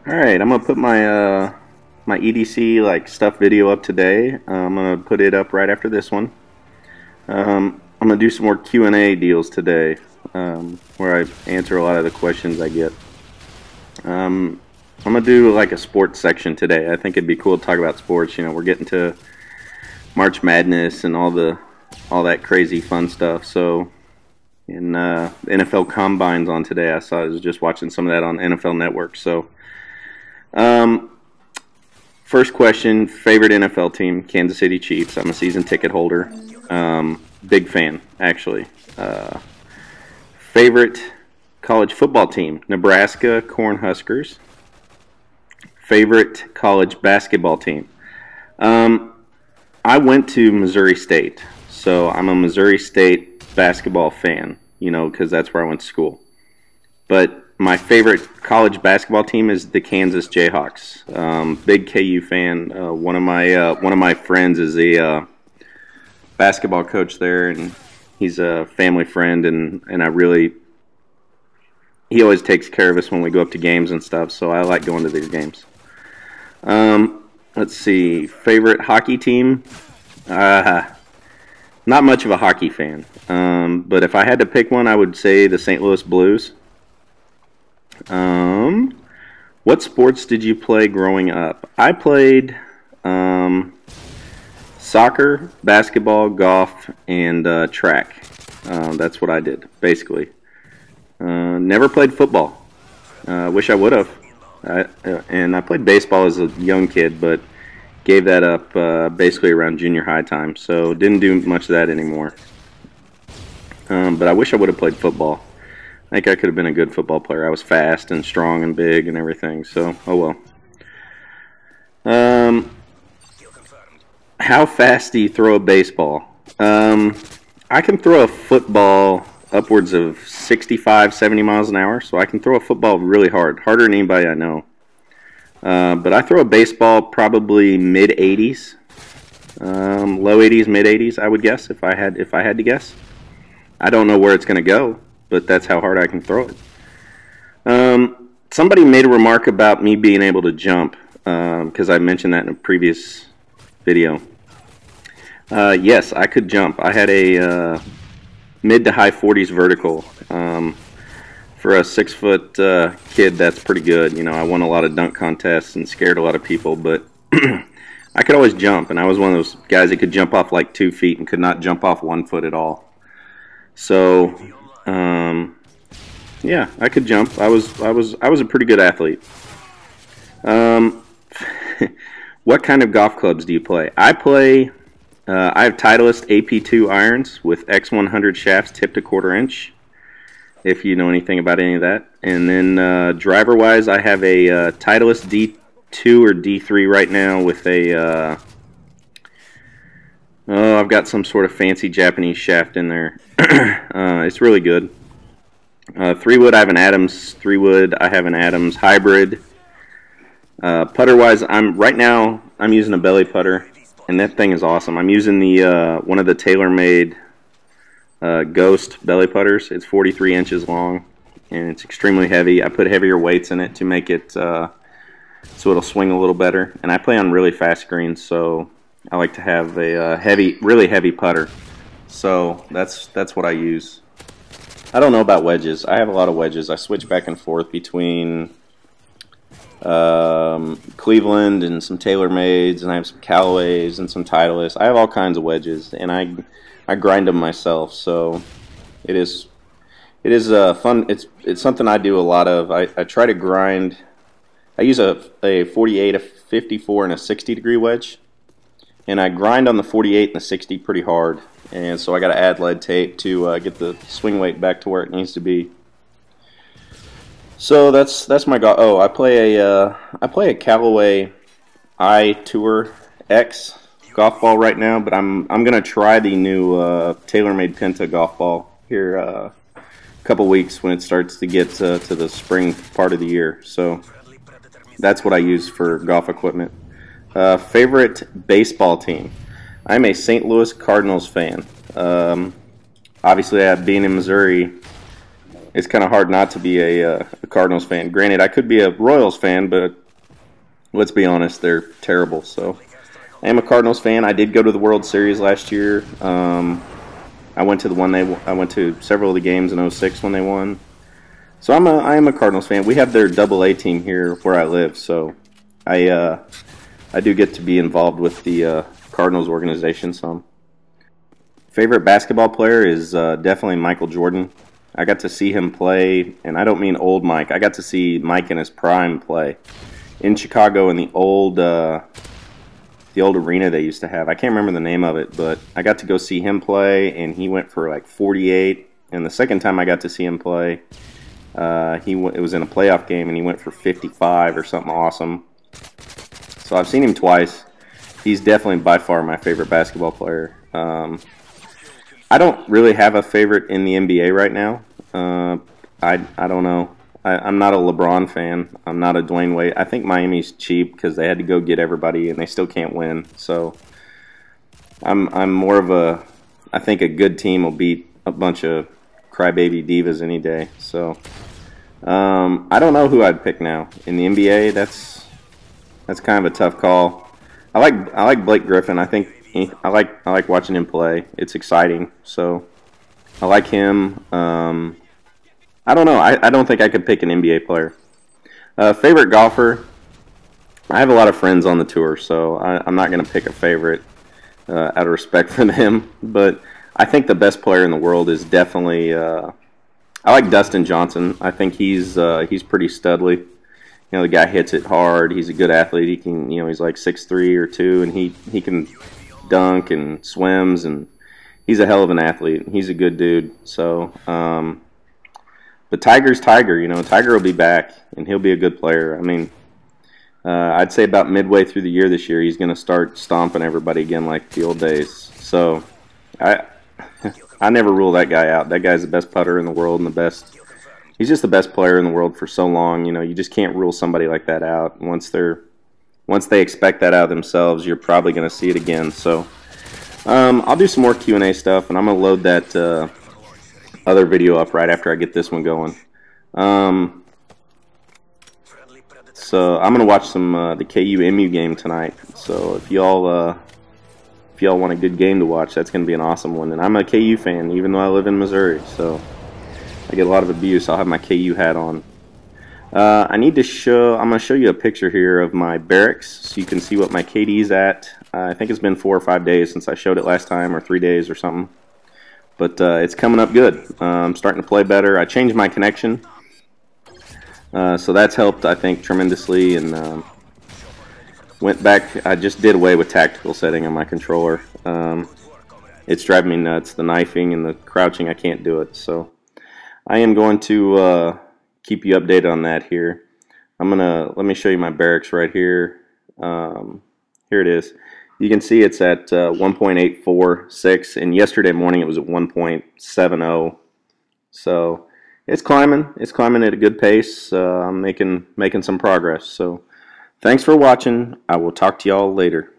All right, I'm gonna put my EDC like stuff video up today. I'm gonna put it up right after this one. I'm gonna do some more Q&A deals today, where I answer a lot of the questions I get. I'm gonna do like a sports section today. I think it'd be cool to talk about sports. You know, we're getting to March Madness and all that crazy fun stuff. So, and NFL Combine's on today. I was just watching some of that on NFL Network. So, first question: favorite NFL team? Kansas City Chiefs. I'm a season ticket holder. Big fan, actually. Favorite college football team? Nebraska Cornhuskers. Favorite college basketball team? I went to Missouri State, so I'm a Missouri State basketball fan, you know, because that's where I went to school. But my favorite college basketball team is the Kansas Jayhawks. Big KU fan. One of my friends is a basketball coach there, and he's a family friend, and he always takes care of us when we go up to games and stuff. So I like going to these games. Let's see. Favorite hockey team? Not much of a hockey fan. But if I had to pick one, I would say the St. Louis Blues. What sports did you play growing up? I played soccer, basketball, golf, and track. That's what I did, basically. Never played football. Wish I would have. And I played baseball as a young kid, but gave that up basically around junior high time. So didn't do much of that anymore. But I wish I would have played football. I think I could have been a good football player. I was fast and strong and big and everything. So, oh well. How fast do you throw a baseball? I can throw a football upwards of 65, 70 miles an hour. So I can throw a football really hard. Harder than anybody I know. But I throw a baseball probably mid-80s. Low 80s, mid-80s, I would guess, if I had to guess. I don't know where it's going to go, but that's how hard I can throw it. Somebody made a remark about me being able to jump, because I mentioned that in a previous video. Yes, I could jump. I had a mid to high 40s vertical. For a 6-foot kid, that's pretty good. You know, I won a lot of dunk contests and scared a lot of people, but I could always jump, and I was one of those guys that could jump off like 2 feet and could not jump off 1 foot at all. So, yeah, I could jump. I was a pretty good athlete. What kind of golf clubs do you play? I have Titleist AP2 irons with X100 shafts tipped a 1/4 inch, if you know anything about any of that. And then driver-wise, I have a Titleist D2 or D3 right now with a I've got some sort of fancy Japanese shaft in there. It's really good. 3-wood, I have an Adams 3-wood. I have an Adams hybrid. Putter-wise, right now I'm using a belly putter, and that thing is awesome. I'm using the one of the TaylorMade Ghost belly putters. It's 43 inches long, and it's extremely heavy. I put heavier weights in it to make it so it'll swing a little better. And I play on really fast greens, so I like to have a really heavy putter. So that's what I use. I don't know about wedges. I have a lot of wedges. I switch back and forth between Cleveland and some TaylorMades, and I have some Callaways and some Titleist. I have all kinds of wedges, and I grind them myself. So it is fun. It's something I do a lot of. I try to grind. I use a 48, a 54, and a 60-degree wedge, and I grind on the 48 and the 60 pretty hard. And so I got to add lead tape to get the swing weight back to where it needs to be. So that's my golf. Oh, I play a Callaway iTour X golf ball right now, but I'm gonna try the new TaylorMade Penta golf ball here a couple weeks when it starts to get to the spring part of the year. So that's what I use for golf equipment. Favorite baseball team? I'm a St. Louis Cardinals fan. Obviously, being in Missouri, it's kind of hard not to be a Cardinals fan. Granted, I could be a Royals fan, but let's be honest, they're terrible. So I am a Cardinals fan. I did go to the World Series last year. I went to the one I went to several of the games in '06 when they won. So I am a Cardinals fan. We have their Double-A team here where I live, so I do get to be involved with the Cardinals organization some. Favorite basketball player is definitely Michael Jordan. I got to see him play, and I don't mean old Mike. I got to see Mike in his prime play in Chicago in the old arena they used to have. I can't remember the name of it, but I got to go see him play, and he went for like 48. And the second time I got to see him play, it was in a playoff game, and he went for 55 or something awesome. So I've seen him twice. He's definitely by far my favorite basketball player. I don't really have a favorite in the NBA right now. I don't know. I'm not a LeBron fan. I'm not a Dwayne Wade. I think Miami's cheap because they had to go get everybody and they still can't win. So I'm more of a. I think a good team will beat a bunch of crybaby divas any day. So I don't know who I'd pick now in the NBA. That's kind of a tough call. I like Blake Griffin. I think I like watching him play. It's exciting. So I like him. I don't know. I don't think I could pick an NBA player. Favorite golfer? I have a lot of friends on the tour, so I'm not going to pick a favorite out of respect for them. But I think the best player in the world is definitely. I like Dustin Johnson. I think he's pretty studly. You know, the guy hits it hard. He's a good athlete. He can, he's like 6'3" or 2, and he can dunk and swims, and he's a hell of an athlete. He's a good dude. So, but Tiger's Tiger. Tiger will be back, and he'll be a good player. I mean, I'd say about midway through the year this year, he's going to start stomping everybody again like the old days. So, I never rule that guy out. That guy's the best putter in the world and the best. He's just the best player in the world for so long. You just can't rule somebody like that out. Once they expect that out of themselves, you're probably going to see it again. So I'll do some more Q&A stuff, and I'm going to load that other video up right after I get this one going. So I'm going to watch some the KU-MU game tonight. So if y'all want a good game to watch, that's going to be an awesome one. And I'm a KU fan, even though I live in Missouri. So I get a lot of abuse. I'll have my KU hat on. I'm going to show you a picture here of my barracks so you can see what my KD's at. I think it's been 4 or 5 days since I showed it last time, or 3 days or something. But it's coming up good. I'm starting to play better. I changed my connection. So that's helped, I think, tremendously. And went back. I just did away with tactical setting on my controller. It's driving me nuts. The knifing and the crouching, I can't do it. So I am going to keep you updated on that here. Let me show you my barracks right here. Here it is. You can see it's at 1.846, and yesterday morning it was at 1.70. So it's climbing. It's climbing at a good pace. I'm making some progress. So thanks for watching. I will talk to y'all later.